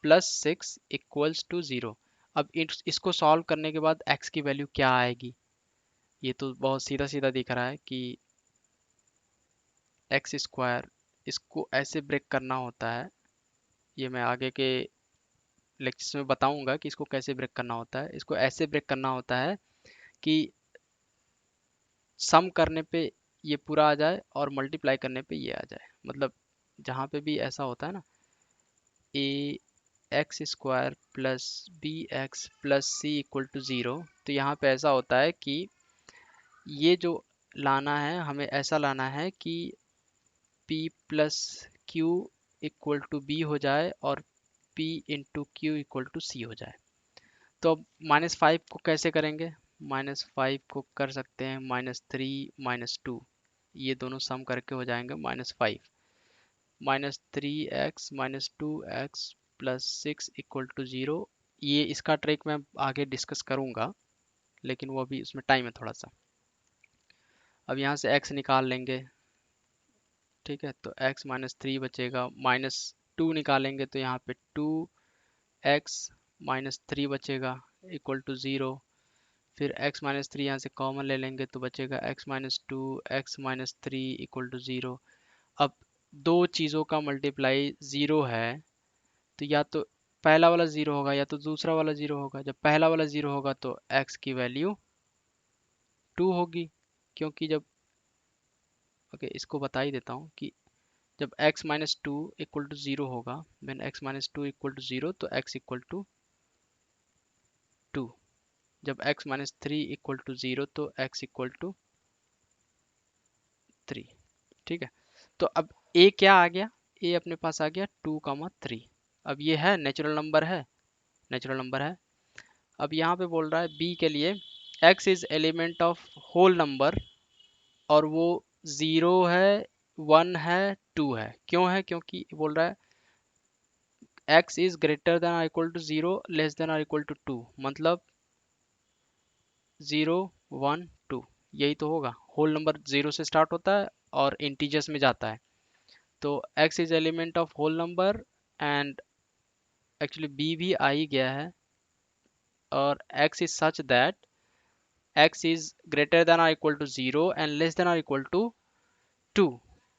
plus 6 equals to 0। अब इसको सॉल्व करने के बाद x की वैल्यू क्या आएगी? ये तो बहुत सीधा सीधा दिख रहा है कि एक्स स्क्वायर, इसको ऐसे ब्रेक करना होता है। ये मैं आगे के लेक्चर्स में बताऊंगा कि इसको कैसे ब्रेक करना होता है। इसको ऐसे ब्रेक करना होता है कि सम करने पे ये पूरा आ जाए और मल्टीप्लाई करने पे ये आ जाए। मतलब जहाँ पे भी ऐसा होता है ना, a x square plus b x plus c equal to 0, तो यहाँ पे ऐसा होता है कि ये जो लाना है, हमें ऐसा लाना है कि p plus q equal to b हो जाए और p into q equal to c हो जाए। तो अब -5 को कैसे करेंगे? -5 को कर सकते हैं -3 -2, ये दोनों सम करके हो जाएंगे -5। -3x -2x plus 6 equal to 0। ये इसका ट्रिक मैं आगे डिस्कस करूंगा, लेकिन वो अभी उसमें टाइम है थोड़ा सा। अब यहाँ से x निकाल लेंगे, ठीक है। तो x -3 बचेगा, -2 निकालेंगे तो यहाँ पे 2x -3 बचेगा इक्वल टू 0। फिर x -3 यहाँ से कॉमन ले लेंगे तो बचेगा x -2 x -3 इक्वल टू 0। अब दो चीज़ों का मल्टीप्लाई 0 है, तो या तो पहला वाला 0 होगा या तो दूसरा वाला 0 होगा। जब पहला वाला 0 होगा तो x की वैल्यू 2 होगी, क्योंकि जब ओके इसको बता ही देता हूँ कि जब x -2 इक्वल टू 0 होगा, व्हेन x -2 इक्वल टू 0, तो x इक्वल टू 2। जब x -3 इक्वल टू 0 तो x इक्वल टू 3, ठीक है। तो अब a क्या आ गया? a अपने पास आ गया 2,3। अब ये है नेचुरल नंबर, है नेचुरल नंबर है। अब यहाँ पे बोल रहा है b के लिए x is element of whole number, और वो जीरो है, वन है, टू है। क्यों है? क्योंकि बोल रहा है x इज ग्रेटर देन और equal to zero, less than और इक्वल टू टू, मतलब जीरो, वन, टू, यही तो होगा। होल नंबर जीरो से स्टार्ट होता है और इंटीजर्स में जाता है। तो x is element of whole number, and actually b भी आ ही गया है, और x is such that x is greater than और equal to zero and less than और इक्वल टू टू।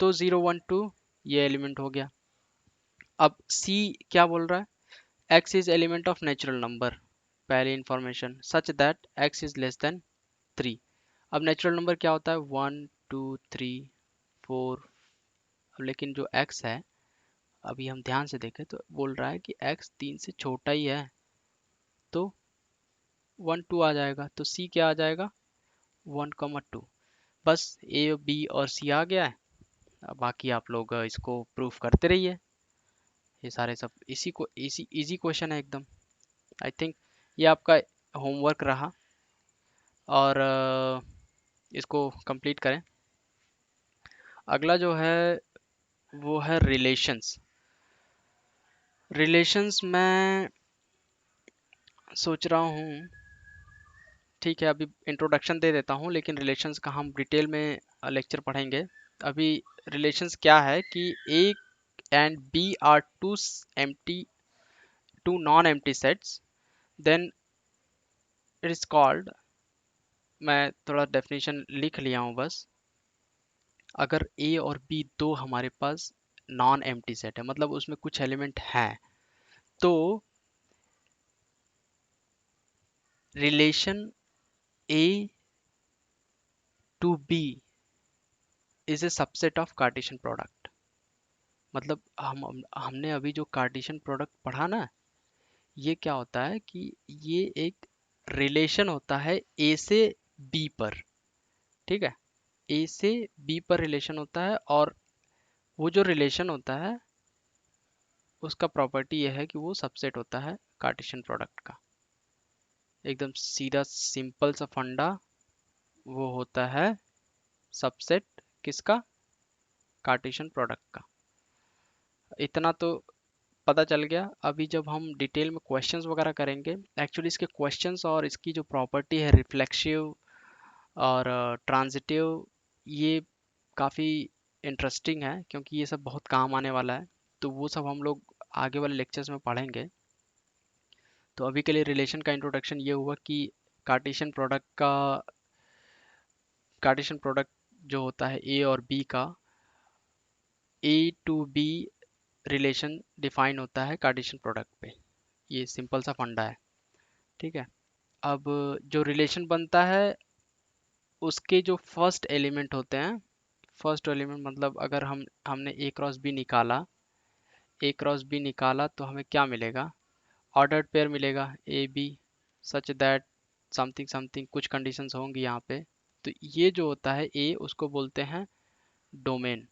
तो जीरो, वन, टू ये एलिमेंट हो गया। अब c क्या बोल रहा है? x is element of natural number, पहली information, such that x is less than three. अब नेचुरल नंबर क्या होता है? One, two, three, four. अब लेकिन जो x है, अभी हम ध्यान से देखें तो बोल रहा है कि x तीन से छोटा ही है, तो वन, टू आ जाएगा। तो c क्या आ जाएगा? One, comma two. बस ए, बी और सी आ गया है। अब बाकी आप लोग इसको प्रूफ करते रहिए। ये सारे सब इसी को इसी इजी क्वेश्चन है एकदम। आई थिंक ये आपका होमवर्क रहा, और इसको कंप्लीट करें। अगला जो है वो है रिलेशंस। रिलेशंस मैं सोच रहा हूँ, ठीक है, अभी इंट्रोडक्शन दे देता हूँ, लेकिन रिलेशंस का हम डिटेल में लेक्चर पढ़ेंगे। अभी रिलेशंस क्या है कि A and B are two empty, two non empty sets, then it is called, मैं थोड़ा डेफिनेशन लिख लिया हूँ बस। अगर ए और बी दो हमारे पास नॉन एम्प्टी सेट है, मतलब उसमें कुछ एलिमेंट हैं, तो relation A to B is a subset of Cartesian product. मतलब हमने अभी जो कार्टेशियन प्रोडक्ट पढ़ा ना, ये क्या होता है कि ये एक रिलेशन होता है ए से बी पर। ठीक है, ए से बी पर रिलेशन होता है, और वो जो रिलेशन होता है उसका प्रॉपर्टी यह है कि वो सबसेट होता है कार्टेशियन प्रोडक्ट का। एकदम सीधा सिंपल सा फंडा, वो होता है सबसेट किसका? कार्टेशियन प्रोडक्ट का। इतना तो पता चल गया। अभी जब हम डिटेल में क्वेश्चंस वगैरह करेंगे, एक्चुअली इसके क्वेश्चंस और इसकी जो प्रॉपर्टी है रिफ्लेक्सिव और ट्रांजिटिव, ये काफ़ी इंटरेस्टिंग है, क्योंकि ये सब बहुत काम आने वाला है। तो वो सब हम लोग आगे वाले लेक्चर्स में पढ़ेंगे। तो अभी के लिए रिलेशन का इंट्रोडक्शन ये हुआ कि कार्टेशियन प्रोडक्ट का, कार्टेशियन प्रोडक्ट जो होता है ए और बी का, ए टू बी रिलेशन डिफाइन होता है कार्टेशियन प्रोडक्ट पे। ये सिंपल सा फंडा है। ठीक है, अब जो रिलेशन बनता है उसके जो फर्स्ट एलिमेंट होते हैं, फर्स्ट एलिमेंट मतलब अगर हमने ए क्रॉस बी निकाला, ए क्रॉस बी निकाला तो हमें क्या मिलेगा? ऑर्डर्ड पेयर मिलेगा A B, such that something something, कुछ कंडीशंस होंगी यहाँ पे। तो ये जो होता है ए, उसको बोलते हैं डोमेन,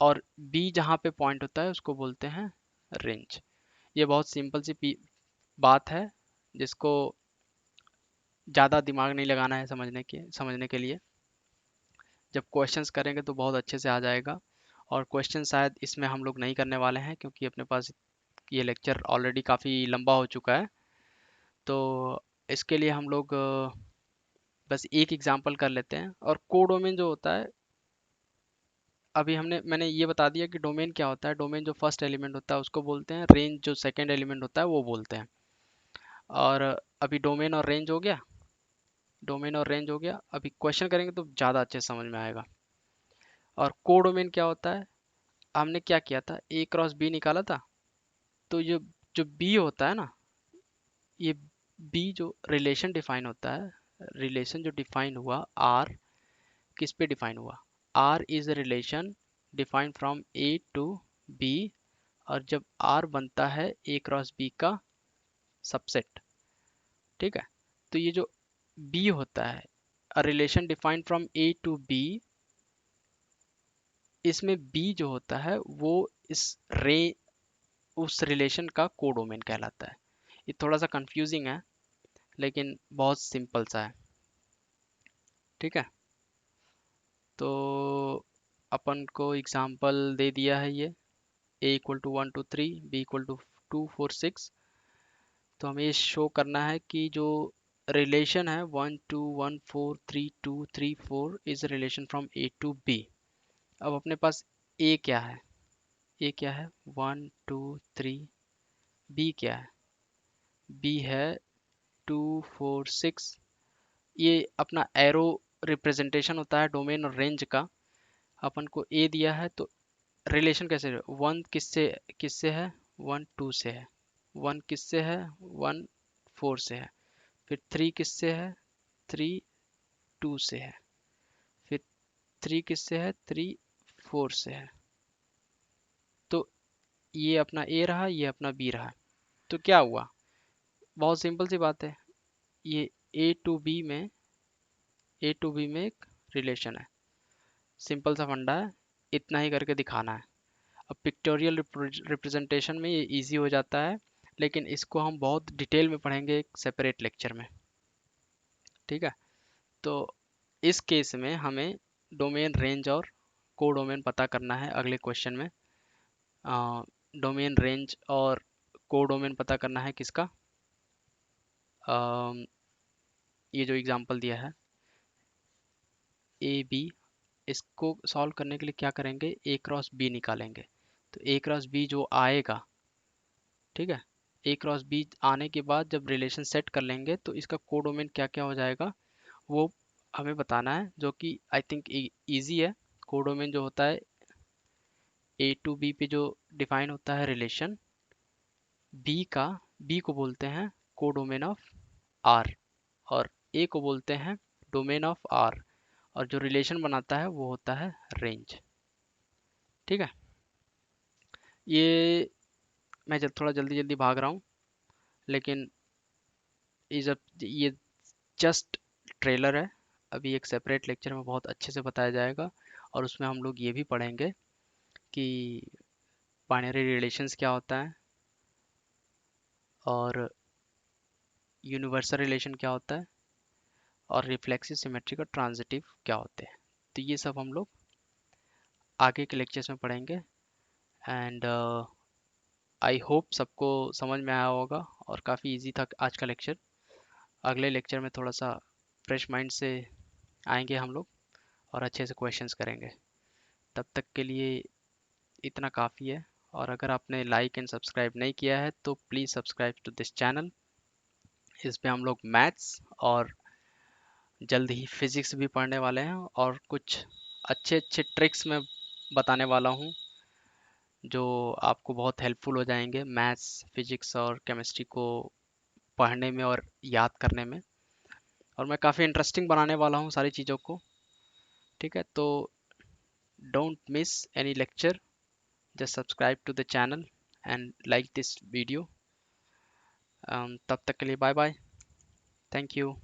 और बी जहाँ पे पॉइंट होता है उसको बोलते हैं रेंज। ये बहुत सिंपल सी बात है, जिसको ज़्यादा दिमाग नहीं लगाना है समझने के लिए। जब क्वेश्चंस करेंगे तो बहुत अच्छे से आ जाएगा। और क्वेश्चन शायद इसमें हम लोग नहीं करने वाले हैं, क्योंकि अपने पास ये लेक्चर ऑलरेडी काफ़ी लंबा हो चुका है। तो इसके लिए हम लोग बस एक एग्जांपल कर लेते हैं। और कोडोमेन जो होता है, अभी मैंने ये बता दिया कि डोमेन क्या होता है। डोमेन जो फर्स्ट एलिमेंट होता है उसको बोलते हैं, रेंज जो सेकंड एलिमेंट होता है वो बोलते हैं। और अभी डोमेन और रेंज हो गया, डोमेन और रेंज हो गया। अभी क्वेश्चन करेंगे तो ज़्यादा अच्छे से समझ में आएगा। और कोडोमेन क्या होता है? हमने क्या किया था, ए क्रॉस बी निकाला था। तो जो जो बी होता है ना, ये बी जो रिलेशन डिफाइन होता है, रिलेशन जो डिफाइन हुआ आर, किस पे डिफाइन हुआ? R is a relation defined from A to B, और जब आर बनता है ए क्रॉस बी का सबसेट। ठीक है, तो ये जो बी होता है, a relation defined from A to B, इसमें बी जो होता है वो इस रे उस रिलेशन का कोडोमेन कहलाता है। ये थोड़ा सा कंफ्यूजिंग है, लेकिन बहुत सिंपल सा है। ठीक है, तो अपन को एग्जांपल दे दिया है ये a equal to 1 2 3, b equal to 2 4 6। तो हमें ये शो करना है कि जो रिलेशन है 1 2 1 4 3 2 3 4 is relation from A to B. अब अपने पास a क्या है, a क्या है 1 2 3। b क्या है, b है 2 4 6। ये अपना एरो रिप्रेजेंटेशन होता है डोमेन और रेंज का। अपन को a दिया है तो रिलेशन कैसे, वन किससे किससे है, 1 2 से है। वन किससे है, 1 4 से है। फिर 3 किससे है, 3 2 से है। फिर 3 किससे है, 3 4 से है। तो ये अपना ए रहा, ये अपना बी रहा। तो क्या हुआ, बहुत सिंपल सी बात है। ये ए टू बी में एक रिलेशन है, सिंपल सा फंडा है, इतना ही करके दिखाना है। अब पिक्टोरियल रिप्रेजेंटेशन में ये इजी हो जाता है, लेकिन इसको हम बहुत डिटेल में पढ़ेंगे एक सेपरेट लेक्चर में। ठीक है, तो इस केस में हमें डोमेन रेंज और कोडोमेन पता करना है अगले क्वेश्चन में। डोमेन रेंज और कोडोमेन पता करना है किसका, अम, ये जो एग्जांपल दिया है ए बी, इसको सॉल्व करने के लिए क्या करेंगे, ए क्रॉस बी निकालेंगे। तो ए क्रॉस बी जो आएगा, ठीक है, ए क्रॉस बी आने के बाद जब रिलेशन सेट कर लेंगे तो इसका कोडोमेन क्या क्या हो जाएगा वो हमें बताना है, जो कि आई थिंक इजी है। कोडोमेन जो होता है ए टू बी पे जो डिफाइन होता है रिलेशन बी का, बी को बोलते हैं कोडोमेन ऑफ आर, और ए को बोलते हैं डोमेन ऑफ आर, और जो रिलेशन बनाता है वो होता है रेंज। ठीक है, ये मैं थोड़ा जल्दी जल्दी भाग रहा हूँ, लेकिन ये जस्ट ट्रेलर है। अभी एक सेपरेट लेक्चर में बहुत अच्छे से बताया जाएगा, और उसमें हम लोग ये भी पढ़ेंगे कि बाइनरी रिलेशंस क्या होता है, और यूनिवर्सल रिलेशन क्या होता है, और रिफ्लेक्सिव सिमेट्रिक और ट्रांजिटिव क्या होते हैं। तो ये सब हम लोग आगे के लेक्चर्स में पढ़ेंगे। एंड आई होप सबको समझ में आया होगा, और काफ़ी इजी था आज का लेक्चर। अगले लेक्चर में थोड़ा सा फ्रेश माइंड से आएंगे हम लोग, और अच्छे से क्वेश्चंस करेंगे। तब तक के लिए इतना काफ़ी है। और अगर आपने लाइक एंड सब्सक्राइब नहीं किया है तो please subscribe to this channel. इस पे हम लोग मैथ्स और जल्द ही फिज़िक्स भी पढ़ने वाले हैं, और कुछ अच्छे अच्छे ट्रिक्स मैं बताने वाला हूँ जो आपको बहुत हेल्पफुल हो जाएंगे मैथ्स, फिजिक्स और केमिस्ट्री को पढ़ने में और याद करने में। और मैं काफ़ी इंटरेस्टिंग बनाने वाला हूँ सारी चीज़ों को। ठीक है, तो don't miss any lecture, just subscribe to the channel and like this video. तब तक के लिए बाय बाय, थैंक यू।